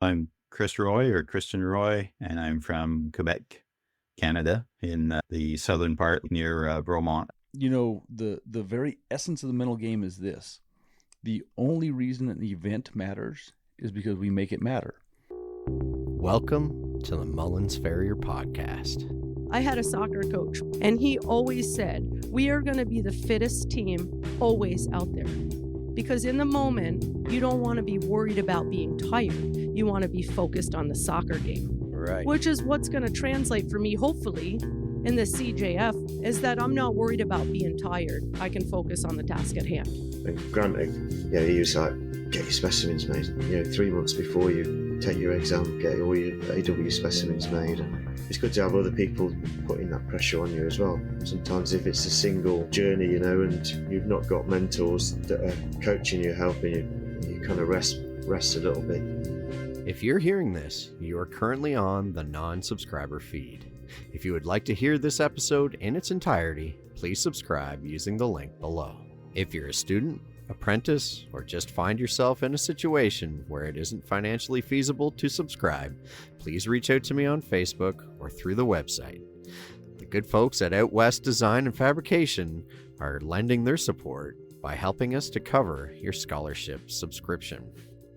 I'm Chris Roy or Christian Roy, and I'm from Quebec, Canada, in the southern part near Bromont. The very essence of the mental game is this. The only reason an event matters is because we make it matter. Welcome to the Mullins Farrier podcast. I had a soccer coach, and he always said, we are going to be the fittest team always out there. Because in the moment, you don't want to be worried about being tired. You want to be focused on the soccer game. Right. Which is what's going to translate for me, hopefully, in the CJF, is that I'm not worried about being tired. I can focus on the task at hand. And granted, he was like, get your specimens made. 3 months before you take your exam, get all your AW specimens made. It's good to have other people putting that pressure on you as well. Sometimes if it's a single journey, and you've not got mentors that are coaching you, helping you, you kind of rest a little bit. If you're hearing this, you are currently on the non-subscriber feed. If you would like to hear this episode in its entirety, please subscribe using the link below. If you're a student, apprentice, or just find yourself in a situation where it isn't financially feasible to subscribe, please reach out to me on Facebook or through the website. The good folks at Out West Design and Fabrication are lending their support by helping us to cover your scholarship subscription.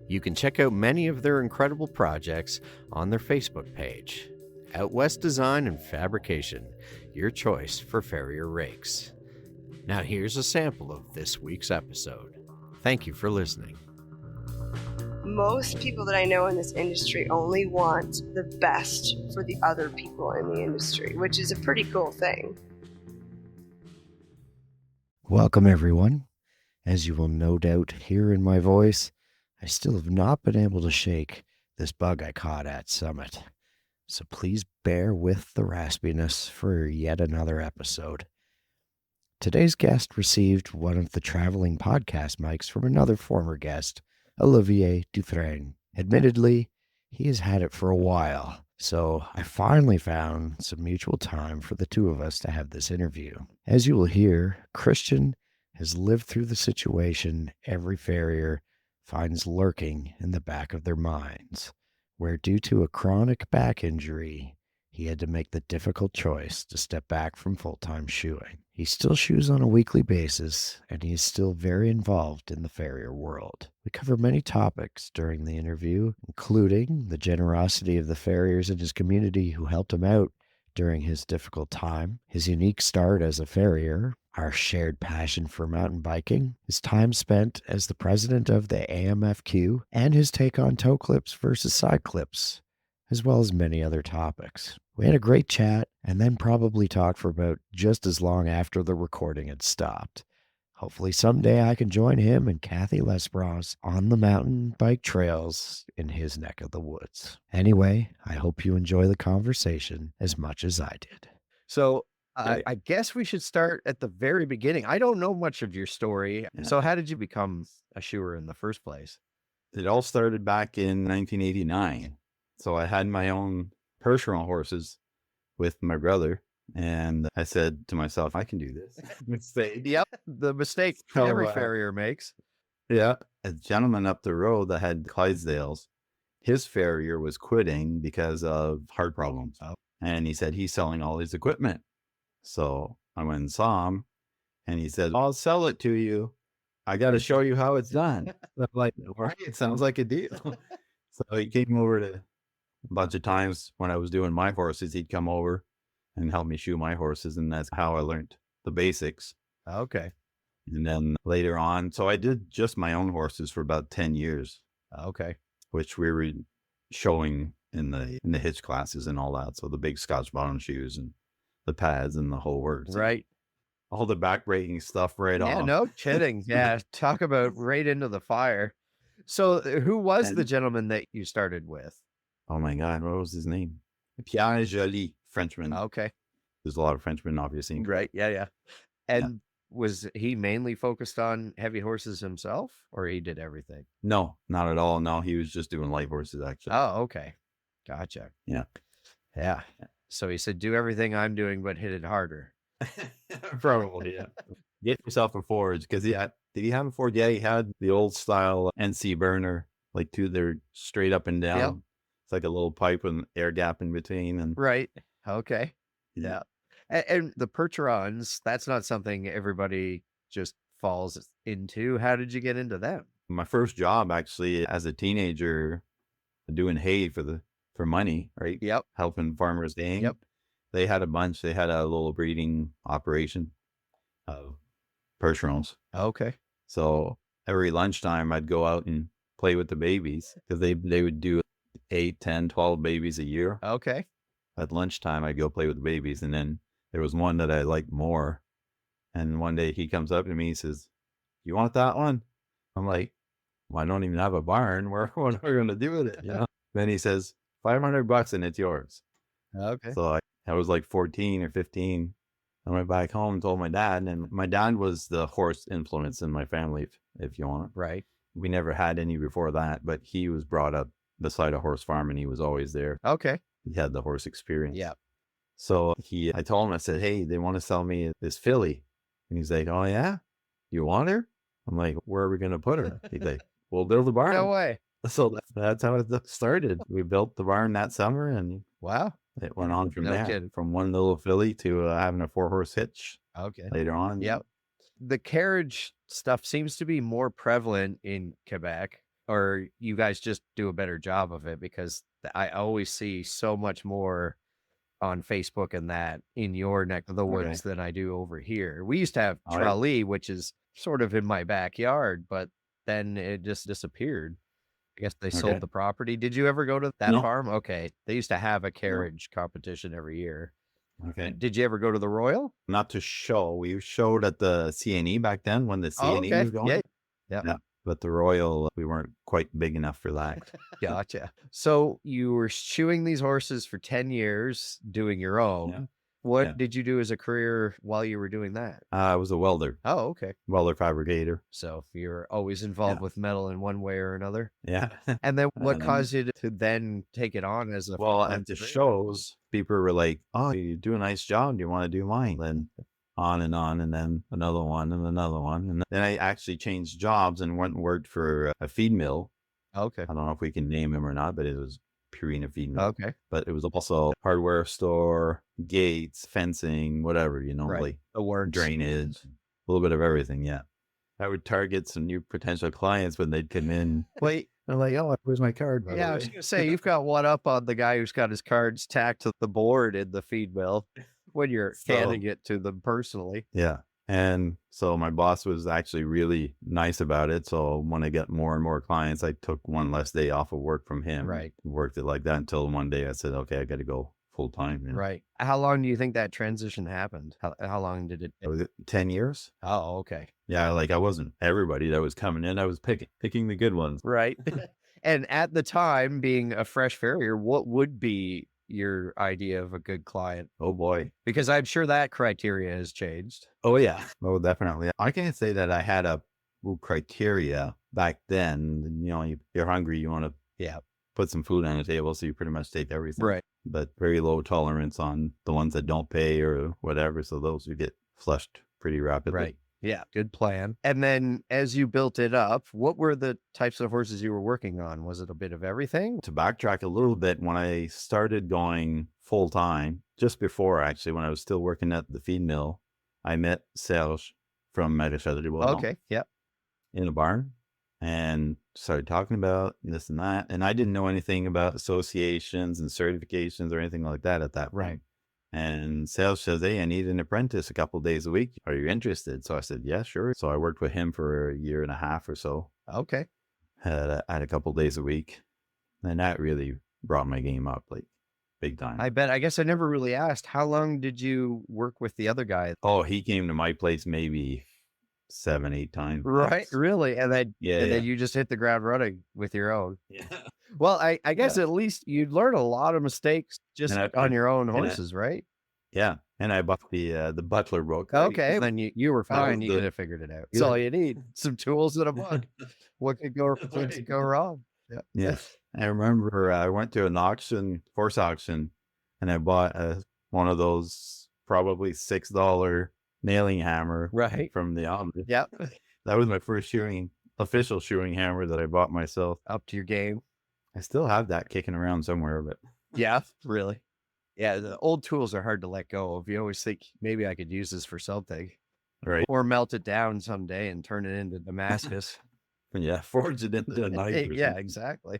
You can check out many of their incredible projects on their Facebook page. Out West Design and Fabrication, your choice for Farrier rakes. Now here's a sample of this week's episode. Thank you for listening. Most people that I know in this industry only want the best for the other people in the industry, which is a pretty cool thing. Welcome, everyone. As you will no doubt hear in my voice, I still have not been able to shake this bug I caught at Summit. So please bear with the raspiness for yet another episode. Today's guest received one of the traveling podcast mics from another former guest, Olivier Dufresne. Admittedly, he has had it for a while, so I finally found some mutual time for the two of us to have this interview. As you will hear, Christian has lived through the situation every farrier finds lurking in the back of their minds, where due to a chronic back injury, he had to make the difficult choice to step back from full-time shoeing. He still shoes on a weekly basis, and he is still very involved in the farrier world. We cover many topics during the interview, including the generosity of the farriers in his community who helped him out during his difficult time, his unique start as a farrier, our shared passion for mountain biking, his time spent as the president of the AMFQ, and his take on toe clips versus side clips, as well as many other topics. We had a great chat and then probably talked for about just as long after the recording had stopped. Hopefully someday I can join him and Kathy Lesbros on the mountain bike trails in his neck of the woods. Anyway, I hope you enjoy the conversation as much as I did. So I guess we should start at the very beginning. I don't know much of your story. Yeah. So how did you become a shoer in the first place? It all started back in 1989. So I had my own personal horses with my brother, and I said to myself, I can do this. Mistake. Yep, the mistake So, every farrier makes. Yeah. A gentleman up the road that had Clydesdales, his farrier was quitting because of heart problems. Oh. And he said he's selling all his equipment. So I went and saw him, and he said, I'll sell it to you. I got to show you how it's done. I'm like, all right, it sounds like a deal. So he came over to a bunch of times when I was doing my horses. He'd come over and help me shoe my horses, and that's how I learned the basics. Okay. And then later on, so I did just my own horses for about 10 years. Okay. Which we were showing in the hitch classes and all that. So the big Scotch bottom shoes and the pads and the whole works. Right. All the back breaking stuff right off. Yeah, no kidding. Yeah, talk about right into the fire. So who was the gentleman that you started with? Oh my God, what was his name? Pierre Joly, Frenchman. Okay. There's a lot of Frenchmen, obviously. Right. Yeah. And was he mainly focused on heavy horses himself, or he did everything? No, not at all. No, he was just doing light horses, actually. Oh, okay. Gotcha. Yeah. So he said, do everything I'm doing, but hit it harder. Probably, yeah. Get yourself a forge, because did he have a forge? Yeah, he had the old style NC burner like two, they're straight up and down. Yep. It's like a little pipe and air gap in between. And Right. Okay. Yeah. And the Percherons, that's not something everybody just falls into. How did you get into them? My first job actually as a teenager doing hay for money, right? Yep. Helping farmers day. Yep. They had a little breeding operation of Percherons. Okay. So every lunchtime I'd go out and play with the babies because they would do 8, 10, 12 babies a year. Okay. At lunchtime I'd go play with the babies. And then there was one that I liked more. And one day he comes up to me, he says, "You want that one?" I'm like, "Well, I don't even have a barn. What are we going to do with it?" You know? Then he says, $500 and it's yours. Okay. So I was like 14 or 15. I went back home and told my dad, and my dad was the horse influence in my family, if you want. Right. We never had any before that, but he was brought up beside a horse farm and he was always there. Okay. He had the horse experience. Yeah. So I told him, I said, "Hey, they want to sell me this filly." And he's like, "Oh yeah? You want her?" I'm like, "Where are we going to put her?" He's like, "We'll build a barn." No way. So that's how it started. We built the barn that summer and Wow. it went on from No there. kidding. From one little filly to having a 4-horse hitch Okay. later on. Yep. The carriage stuff seems to be more prevalent in Quebec, or you guys just do a better job of it, because I always see so much more on Facebook and that in your neck of the woods than I do over here. We used to have Oh, yeah. Tralee, which is sort of in my backyard, but then it just disappeared. I guess they sold Okay. the property. Did you ever go to that No. farm? Okay. They used to have a carriage competition every year. Okay. Did you ever go to the Royal? Not to show. We showed at the CNE back then when the CNE was going. Yeah. Yeah. Yeah. But the Royal, we weren't quite big enough for that. Gotcha. So you were shoeing these horses for 10 years, doing your own. Yeah. What Yeah. did you do as a career while you were doing that? I was a welder, Oh, okay. welder fabricator. So you're always involved with metal in one way or another. Yeah. And then what And then- caused you to then take it on as a Well, full-time at the career? shows, people were like, "Oh, you do a nice job. Do you want to do mine?" Then on, and then another one and another one. And then I actually changed jobs and went and worked for a feed mill. Okay. I don't know if we can name him or not, but it was Purina feed mill. Okay. But it was also hardware store, gates, fencing, whatever, Right. like The works. drainage, a little bit of everything. Yeah. I would target some new potential clients when they'd come in. Wait. I'm like, "Oh, where's my card?" by the Yeah, I way?" was going to say, you've got one up on the guy who's got his cards tacked to the board in the feed mill when you're So- handing it to them personally. Yeah. And so my boss was actually really nice about it. So when I got more and more clients, I took one less day off of work from him. Right. Worked it like that until one day I said, "Okay, I got to go full time." You know? Right. How long do you think that transition happened? How long did it take? Was it 10 years? Oh, okay. Yeah. Like I wasn't everybody that was coming in. I was picking the good ones. Right. And at the time, being a fresh farrier, what would be your idea of a good client? Oh boy. Because I'm sure that criteria has changed. Oh yeah. Oh, definitely. I can't say that I had a criteria back then. You know, you're hungry. You want to put some food on the table. So you pretty much take everything. Right. But very low tolerance on the ones that don't pay or whatever. So those would get flushed pretty rapidly. Right. Yeah. Good plan. And then as you built it up, what were the types of horses you were working on? Was it a bit of everything? To backtrack a little bit, when I started going full time, just before actually, when I was still working at the feed mill, I met Serge from Maréchal de Bois Okay. Yep. in a barn and started talking about this and that. And I didn't know anything about associations and certifications or anything like that at that point. Right. And Serge says, "Hey, I need an apprentice a couple days a week. Are you interested?" So I said, "Yeah, sure." So I worked with him for a year and a half or so, Okay. had a couple days a week. And that really brought my game up like big time. I bet. I guess I never really asked. How long did you work with the other guy? Oh, he came to my place maybe 7, 8 times. Right. Really? And then, Yeah. and then you just hit the ground running with your own. Yeah. Well, I guess at least you'd learn a lot of mistakes just And I- on your own and I- horses, right? Yeah. And I bought the Butler book. right? Okay. Then you were That was fine. You the- could have figured it out. That's all you need. Some tools and a book. What could go wrong? Yeah. Yeah. I remember I went to an auction, horse auction, and I bought one of those probably $6 nailing hammer Right. from the auction. Yep. That was my first shoeing official shoeing hammer that I bought myself. Up to your game. I still have that kicking around somewhere, but Yeah, really. Yeah, the old tools are hard to let go of. You always think maybe I could use this for something, right. or melt it down someday and turn it into Damascus. Yeah, forge it into a knife. Or Yeah, something. exactly.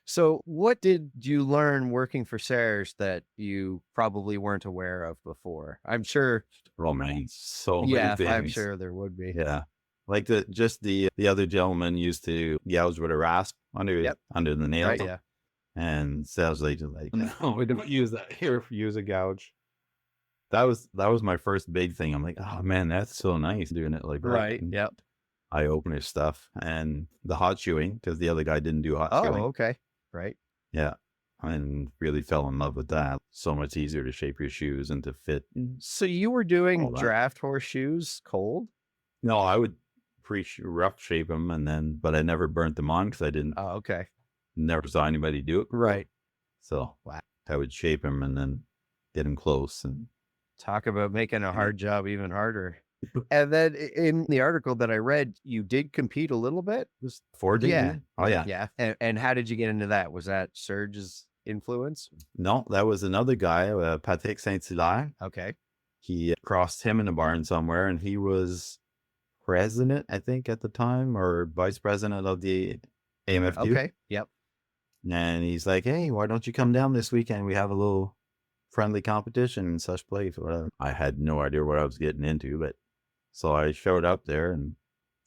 So what did you learn working for Sayers that you probably weren't aware of before? I'm sure. Romance. So many Yeah, things. I'm sure there would be. Yeah. Like the other gentleman used to gouge with a rasp under under the nails. Right, yeah. And sales agent like, no, we don't use that here. Use a gouge. That was my first big thing. I'm like, oh man, that's so nice doing it like that. Right. And Yep. eye opener stuff and the hot shoeing because the other guy didn't do hot Oh, shoeing. okay. Right. Yeah. And really fell in love with that. So much easier to shape your shoes and to fit. So you were All doing that. draft horse shoes cold? No, I would rough shape them but I never burnt them on because I didn't Oh, okay. never saw anybody do it. Right. So Wow. I would shape them and then get them close. And Talk about making a hard job even harder. And then in the article that I read, you did compete a little bit. forging. Yeah. Oh yeah. Yeah. And how did you get into that? Was that Serge's influence? No, that was another guy, Patrick Saint-Hilaire. Okay. He crossed him in a barn somewhere, and he was president, I think, at the time, or vice president of the AMFD. Okay. Yep. And he's like, hey, why don't you come down this weekend? We have a little friendly competition in such place, or whatever. I had no idea what I was getting into, but so I showed up there and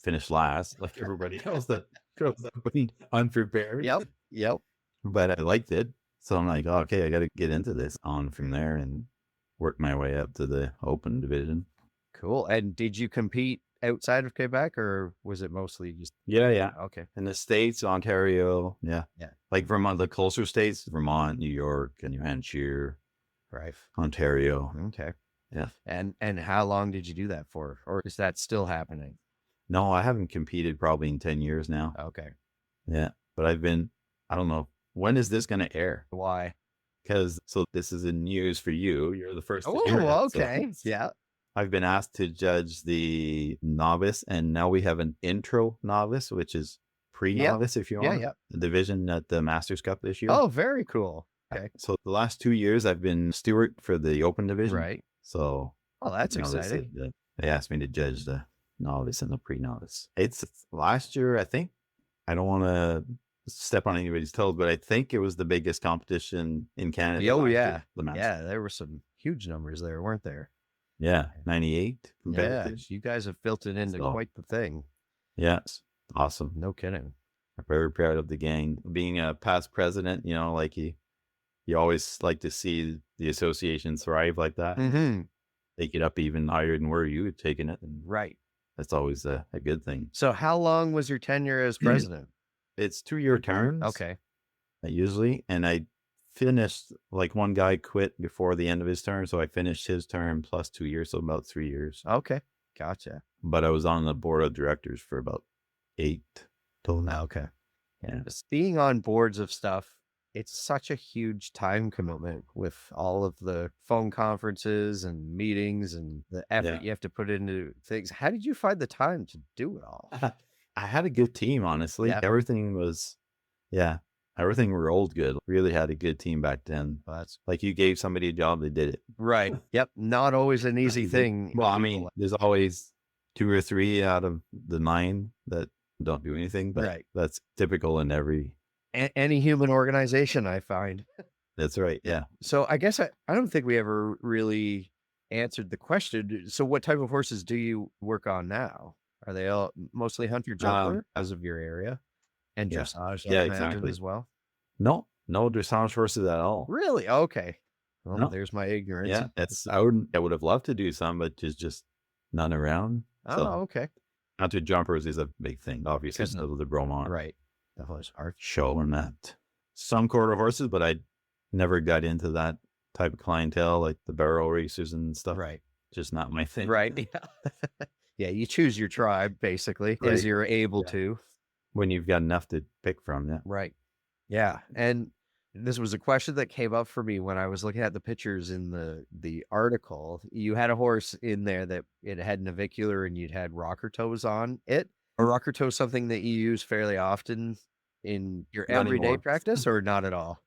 finished last, like everybody else that shows up unprepared. Yep. Yep. But I liked it. So I'm like, okay, I got to get into this on from there and work my way up to the open division. Cool. And did you compete outside of Quebec, or was it mostly just? Yeah. Okay. In the States, Ontario. Yeah. Yeah. Like Vermont, the closer states, Vermont, New York, and New Hampshire, Right. Ontario. Okay. Yeah. And how long did you do that for? Or is that still happening? No, I haven't competed probably in 10 years now. Okay. Yeah. But I don't know, when is this going to air? Why? Because, so this is in news for you. You're the first. to Oh, hear it. So okay. Yeah. I've been asked to judge the novice, and now we have an intro novice, which is pre-novice, if you want. Yeah. The division at the Masters Cup this year. Oh, very cool. Okay. So the last 2 years, I've been steward for the open division. Right. So Oh, that's you know, exciting. they asked me to judge the novice and the pre-novice. It's last year, I think. I don't want to step on anybody's toes, but I think it was the biggest competition in Canada. Oh, last yeah. year, the Masters. Yeah, there were some huge numbers there, weren't there? Yeah, 98 Yeah, competitors. you guys have built it into So- quite the thing. Yeah, it's awesome. No kidding. I'm very proud of the gang. Being a past president, like you always like to see the association thrive like that. Mm-hmm. Take it up even higher than where you had taken it. And Right. that's always a good thing. So how long was your tenure as president? It's 2-year terms. Okay. Usually. And I finished, like one guy quit before the end of his term. So I finished his term plus 2 years. So about 3 years. Okay. Gotcha. But I was on the board of directors for about 8 till now. Okay. Yeah. Just being on boards of stuff, it's such a huge time commitment with all of the phone conferences and meetings and the effort Yeah. you have to put into things. How did you find the time to do it all? I had a good team, honestly. Yeah. Everything rolled good. Really had a good team back then. Well, that's Like you gave somebody a job, they did it. right. Yep. Not always an easy thing. Well, I mean, there's always 2 or 3 out of the 9 that don't do anything, but Right. that's typical in every. Any human organization, I find. That's right. Yeah. So I guess I don't think we ever really answered the question. So what type of horses do you work on now? Are they all mostly hunter jumper as of your area? And yeah. dressage, Yeah, I imagine, exactly. as well? No dressage horses at all. Really? Okay. Well, No. there's my ignorance. Yeah. I would have loved to do some, but just none around. Oh, So okay. hunter jumpers is a big thing, obviously, Because because of the Bromont Right. That was art. show and that. Some quarter horses, but I never got into that type of clientele, like the barrel racers and stuff. Right. Just not my thing. Right. Yeah. Yeah. You choose your tribe, basically, Right. as you're able Yeah. to. When you've got enough to pick from, yeah. Right. Yeah. And this was a question that came up for me when I was looking at the pictures in the article. You had a horse in there that it had navicular and you'd had rocker toes on it. A rocker toe something that you use fairly often in your Not everyday anymore. practice, or not at all?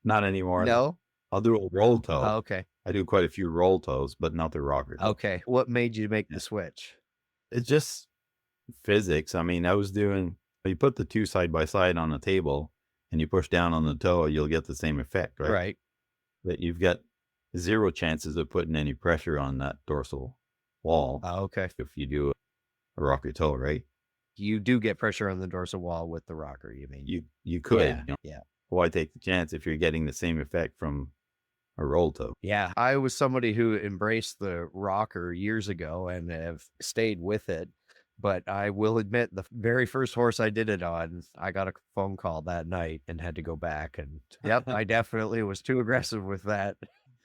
Not anymore. No? I'll do a roll toe. Oh, okay. I do quite a few roll toes, but not the rocker toe. Okay. What made you make Yeah. the switch? It's just physics. I mean, I was doing, you put the two side by side on a table and you push down on the toe, you'll get the same effect, right? Right. But you've got zero chances of putting any pressure on that dorsal wall Oh, okay. if you do a rocker toe, right? You do get pressure on the dorsal wall with the rocker, you mean? You could. Yeah, you know? yeah. Why take the chance if you're getting the same effect from a roll toe? Yeah. I was somebody who embraced the rocker years ago and have stayed with it. But I will admit, the very first horse I did it on, I got a phone call that night and had to go back. And yep, I definitely was too aggressive with that.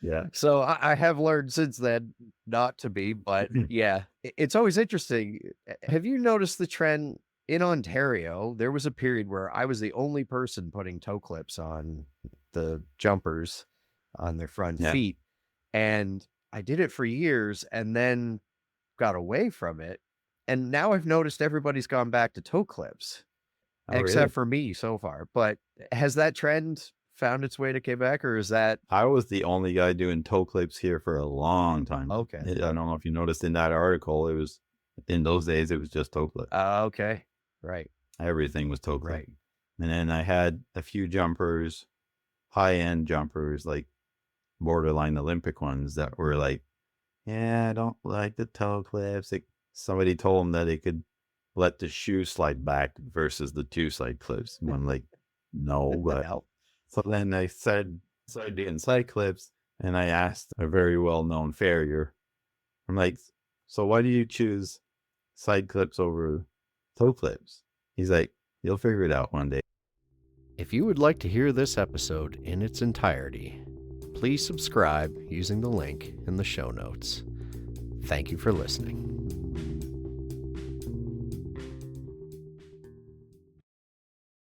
Yeah. So I have learned since then not to be, but yeah, it's always interesting. Have you noticed the trend in Ontario? There was a period where I was the only person putting toe clips on the jumpers on their front Yeah. feet. And I did it for years and then got away from it. And now I've noticed everybody's gone back to toe clips, Oh, except really? for me so far. But has that trend found its way to Quebec, or is that I was the only guy doing toe clips here for a long time. okay? I don't know if you noticed in that article, it was, in those days, it was just toe clip. Okay, right, Everything was toe clip. right. And then I had a few jumpers, high-end jumpers, like borderline Olympic ones that were like, yeah, I don't like the toe clips. Somebody told them that they could let the shoe slide back versus the two side clips. And I'm like, no, but No. so then I started doing side clips, and I asked a very well-known farrier, I'm like, so why do you choose side clips over toe clips? He's like, you'll figure it out one day. If you would like to hear this episode in its entirety, please subscribe using the link in the show notes. Thank you for listening.